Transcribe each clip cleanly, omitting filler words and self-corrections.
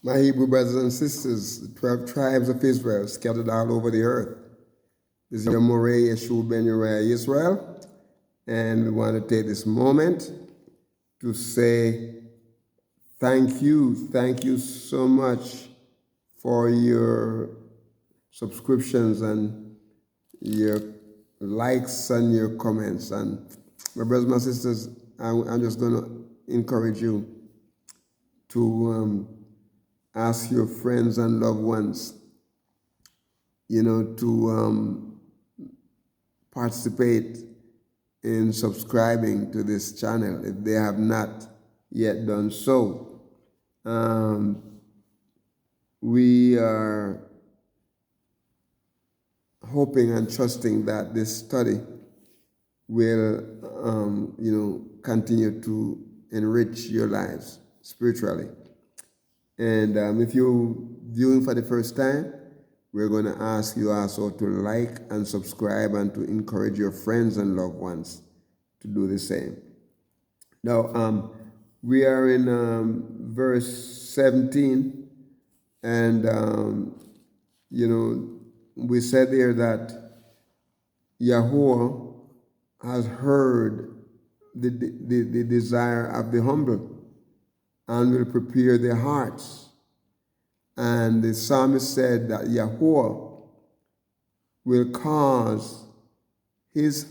My Hebrew brothers and sisters, the 12 tribes of Israel scattered all over the earth. This is your Moreh Yeshua Ben Uriah Israel, and we want to take this moment to say thank you so much for your subscriptions and your likes and your comments. And my brothers and sisters, I'm just going to encourage you to ask your friends and loved ones, to participate in subscribing to this channel if they have not yet done so. We are hoping and trusting that this study will, continue to enrich your lives spiritually. And if you're viewing for the first time, we're going to ask you also to like and subscribe and to encourage your friends and loved ones to do the same. Now, we are in verse 17, and, we said there that YAHUAH has heard the desire of the humble and will prepare their hearts. And the psalmist said that YAHUAH will cause his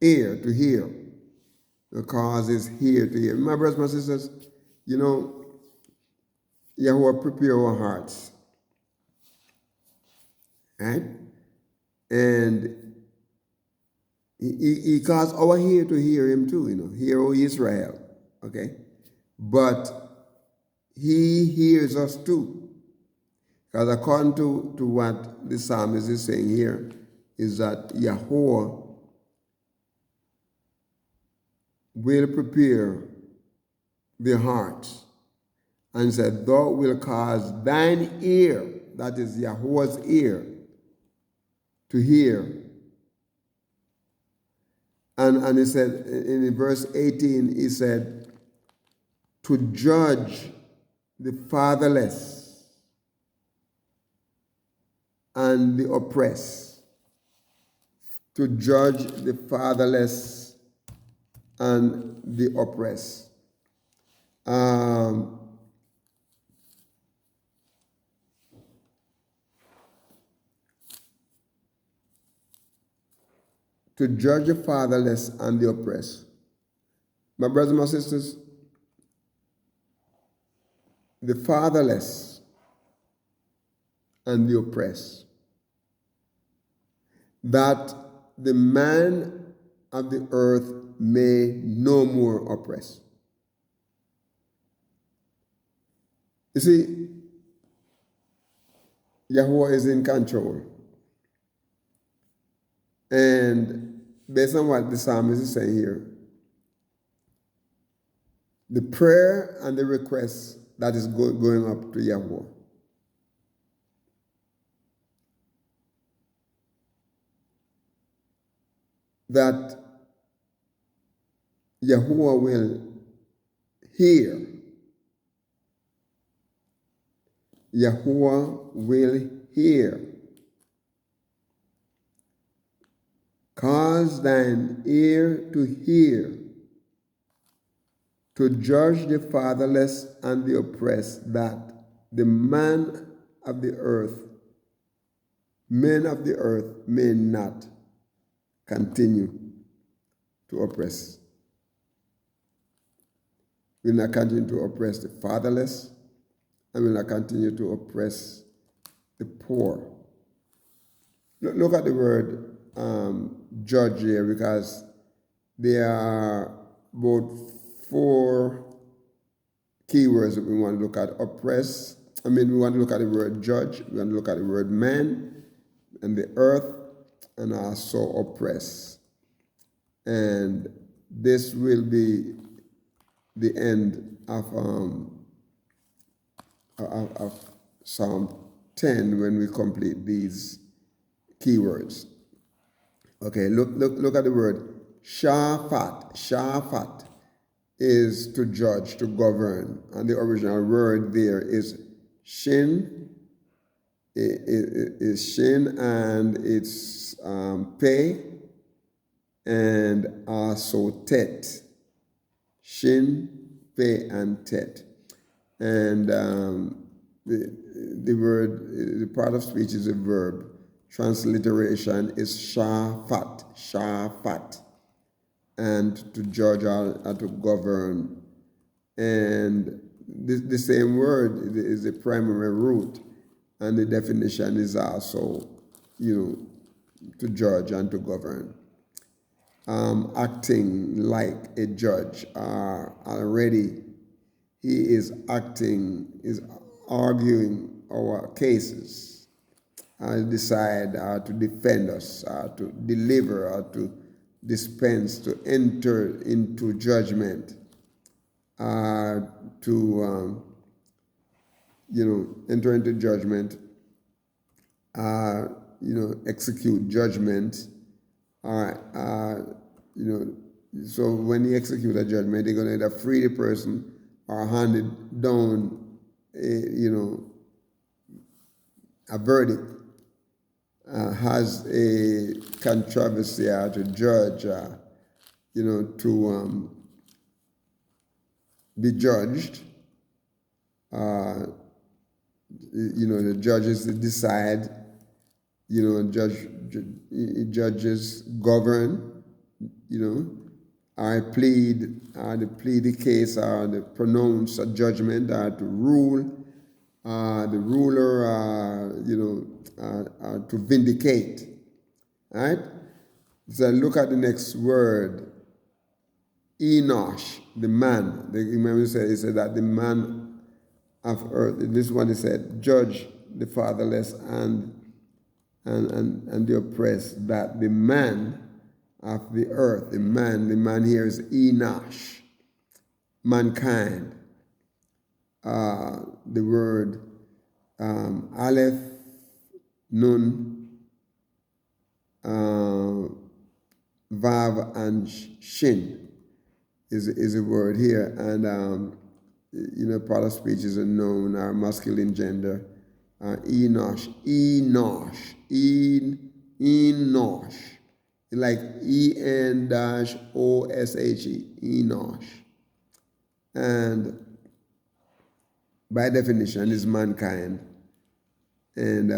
ear to hear. Will cause his ear to hear. My brothers, my sisters, YAHUAH prepare our hearts. Right? And he caused our ear to hear him too, hear, O Israel. Okay? But he hears us too. Because according to what the psalmist is saying here, is that YAHUAH will prepare the hearts. And said, thou will cause thine ear, that is YAHUAH's ear, to hear. And he said, in verse 18, he said, to judge the fatherless and the oppressed. To judge the fatherless and the oppressed. To judge the fatherless and the oppressed. My brothers and my sisters, the fatherless and the oppressed, that the man of the earth may no more oppress. You see, YAHUAH is in control. And based on what the psalmist is saying here, the prayer and the request that is going up to YAHUAH, that YAHUAH will hear. YAHUAH will hear. Cause thine ear to hear, to judge the fatherless and the oppressed, that the man of the earth, men of the earth, may not continue to oppress. Will not continue to oppress the fatherless, and will not continue to oppress the poor. Look at the word judge here, because there are about 4 keywords that we want to look at. Oppress. We want to look at the word judge. We want to look at the word man and the earth, and also oppress. And this will be the end of Psalm 10 when we complete these keywords. Okay, look at the word shaphat. Shaphat. is to judge, to govern. And the original word there is shin, is shin, and it's pay, and also tet. Shin, pay, and tet. And the word, the part of speech is a verb. Transliteration is shafat, and to judge or to govern. And the same word is the primary root, and the definition is also, to judge and to govern. Acting like a judge, already he is arguing our cases, decide to defend us, to deliver, to dispense, to enter into judgment, to enter into judgment, execute judgment. So when he execute a judgment, they're going to either free the person or hand it down, a verdict. Has a controversy to judge, to be judged. The judges decide, judges govern, or plead, they plead the case, or they pronounce a judgment, or to rule, the ruler, to vindicate. All right? So look at the next word. Enosh, the man. Remember he said that the man of earth. This one he said, judge the fatherless and the oppressed, that the man of the earth, the man here is Enosh, mankind. The word Aleph, Nun, Vav, and Shin is a word here. And, part of speech is a noun or masculine gender. Enosh, Enosh, like E-N-O-S-H-E, Enosh. And by definition is mankind. And,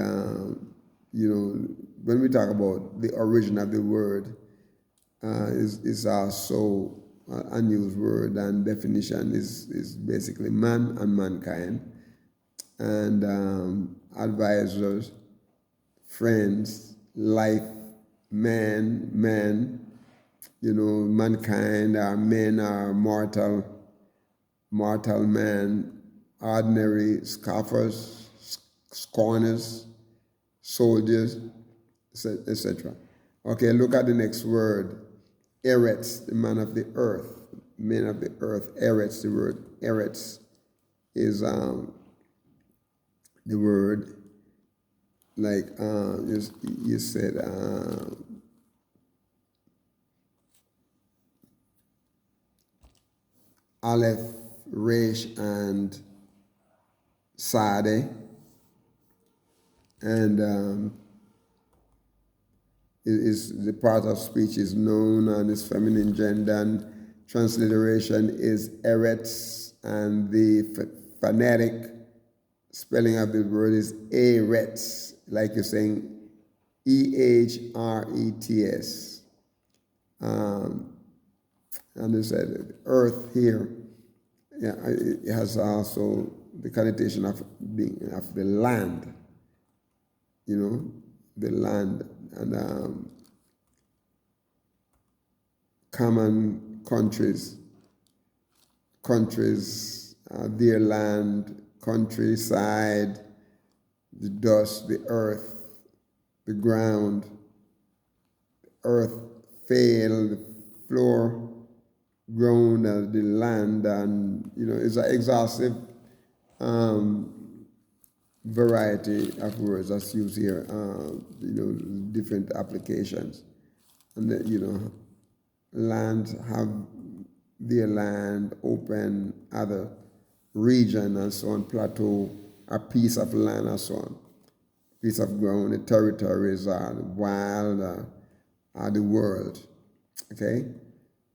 when we talk about the origin of the word, is also a unused word, and definition is basically man and mankind. And advisors, friends, life, man, mankind, men are mortal man, ordinary, scoffers, scorners, soldiers, etc. Okay, look at the next word. Eretz, the man of the earth, men of the earth. Eretz, the word Eretz is the word, like you said, Aleph, Resh, and Sade. And is the part of speech is known and is feminine gender, and transliteration is Eretz, and the phonetic spelling of the word is Eretz, like you're saying E-H-R-E-T-S. And they said earth here, it has also the connotation of being of the land, the land, and common countries, their land, countryside, the dust, the earth, the ground, earth, fail, the floor, ground, the land, and it's an exhaustive variety of words that's used here. Different applications, and land have their land, open other region and so on, plateau, a piece of land and so on, piece of ground, the territories are the wild, are the world, okay?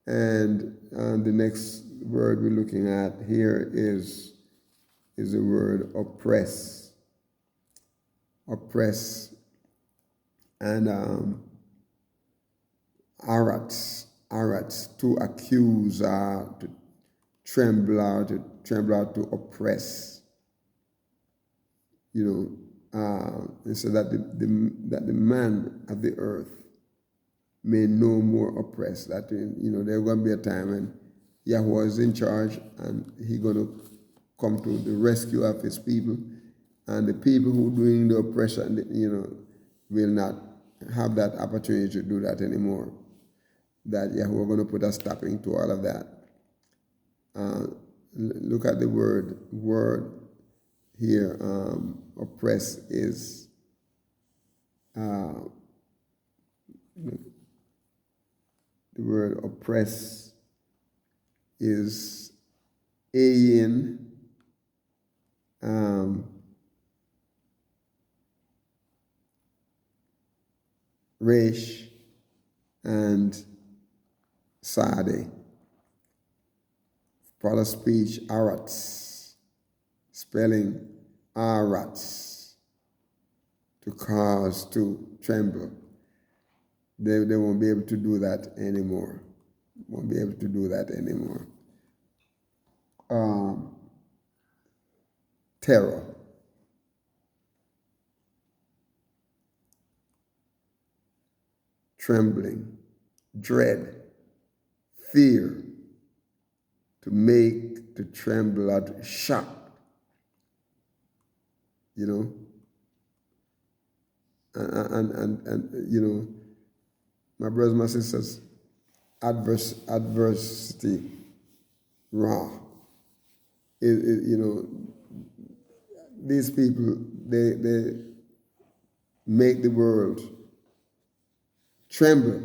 And the next word we're looking at here is the word oppress. Oppress. And arats, to accuse, to tremble, to oppress. You know, and so that the man of the earth may no more oppress. That, you know, there's going to be a time when Yahuwah is in charge and he's going to come to the rescue of his people. And the people who are doing the oppression, you know, will not have that opportunity to do that anymore. That Yahuwah going to put a stopping to all of that. Look at the word here. Oppress is the word oppress is ayin, resh, and sade. Part of speech, arats, spelling arats, to cause, to tremble. They won't be able to do that anymore. Won't be able to do that anymore. Terror. Trembling, dread, fear, to make, to tremble, or to shock. You know, and you know, my brothers, my sisters, adversity, raw. You know, these people, they make the world tremble.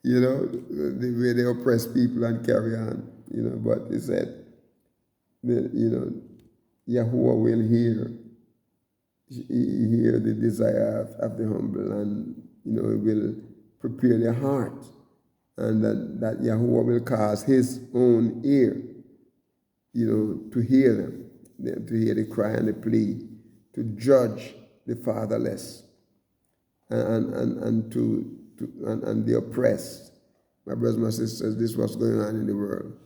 You know, the way they oppress people and carry on. You know, but he said, you know, Yahuwah will hear the desire of the humble, and you know, it will prepare their heart, and that Yahuwah will cause his own ear, you know, to hear them, to hear the cry and the plea, to judge the fatherless and the oppressed. My brothers, my sisters, this is what's going on in the world.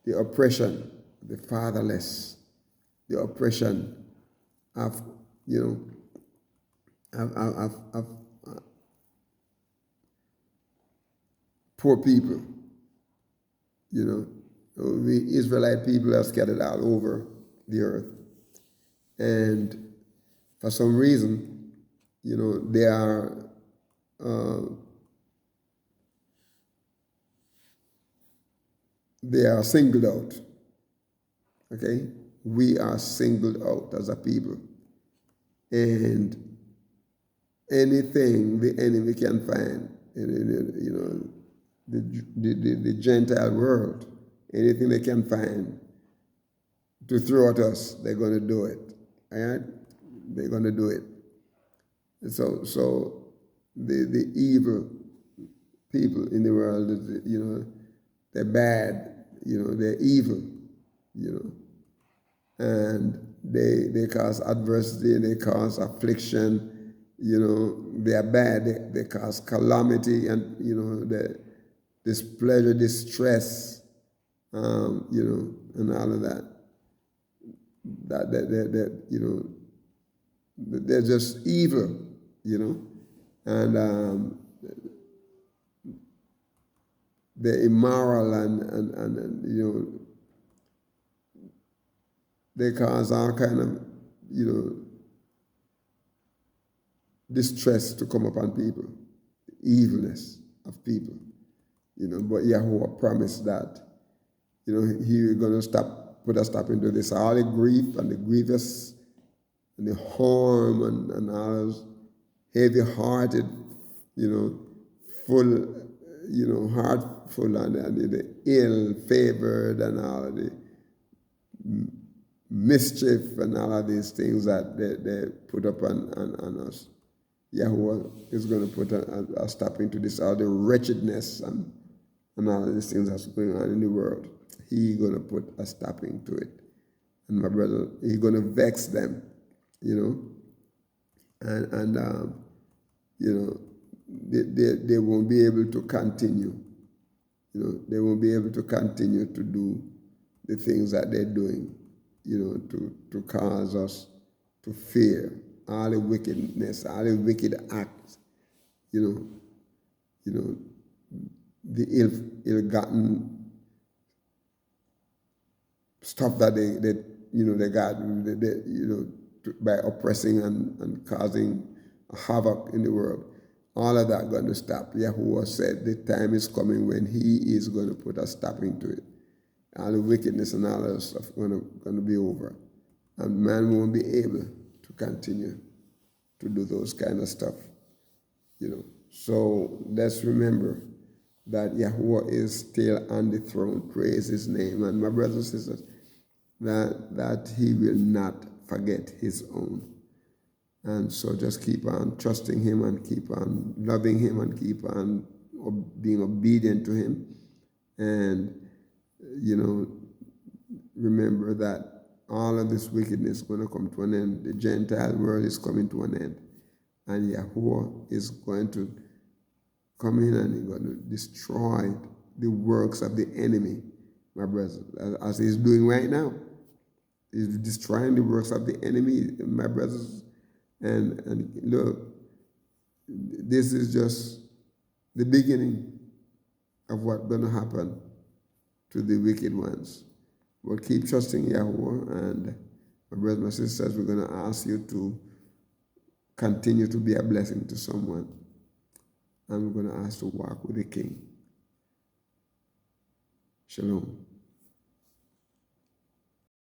The oppression, the fatherless, the oppression of, you know, of poor people. You know, we Israelite people are scattered all over the earth. And for some reason, you know, they are singled out. Okay? We are singled out as a people. And anything the enemy can find, you know, the Gentile world, anything they can find to throw at us, they're going to do it. All right? They're going to do it. And so the evil people in the world, you know, they're bad, you know, they're evil, you know, and they cause adversity, they cause affliction, you know, they are bad, they cause calamity, and, you know, displeasure, distress, you know, and all of that. That you know, they're just evil, you know, and they're immoral, and you know, they cause all kind of, you know, distress to come upon people, evilness of people, you know. But Yahuwah promised that, you know, he was going to put a stop into this, all the grief and the grievous and the harm and all those heavy-hearted, you know, full, you know, wrathful and the ill-favored and all of the mischief and all of these things that they put up on us. Yahuwah is going to put a stop into this, all the wretchedness and all of these things that's going on in the world. He's going to put a stop into it. And my brother, he's going to vex them, you know, and you know, they won't be able to continue. You know, they won't be able to continue to do the things that they're doing, you know, to cause us to fear all the wickedness, all the wicked acts, you know, the ill-gotten stuff that they got, by oppressing and causing havoc in the world. All of that going to stop. Yahuwah said the time is coming when he is going to put a stop into it. All the wickedness and all that stuff going to be over. And man won't be able to continue to do those kind of stuff. You know. So let's remember that Yahuwah is still on the throne. Praise his name. And my brothers and sisters, that he will not forget his own. And so just keep on trusting him and keep on loving him and keep on being obedient to him. And, you know, remember that all of this wickedness is going to come to an end. The Gentile world is coming to an end. And Yahuwah is going to come in and he's going to destroy the works of the enemy, my brothers, as he's doing right now. He's destroying the works of the enemy, my brothers. And look, this is just the beginning of what's going to happen to the wicked ones. But keep trusting Yahuwah, and my brothers and sisters, we're going to ask you to continue to be a blessing to someone. And we're going to ask to walk with the King. Shalom.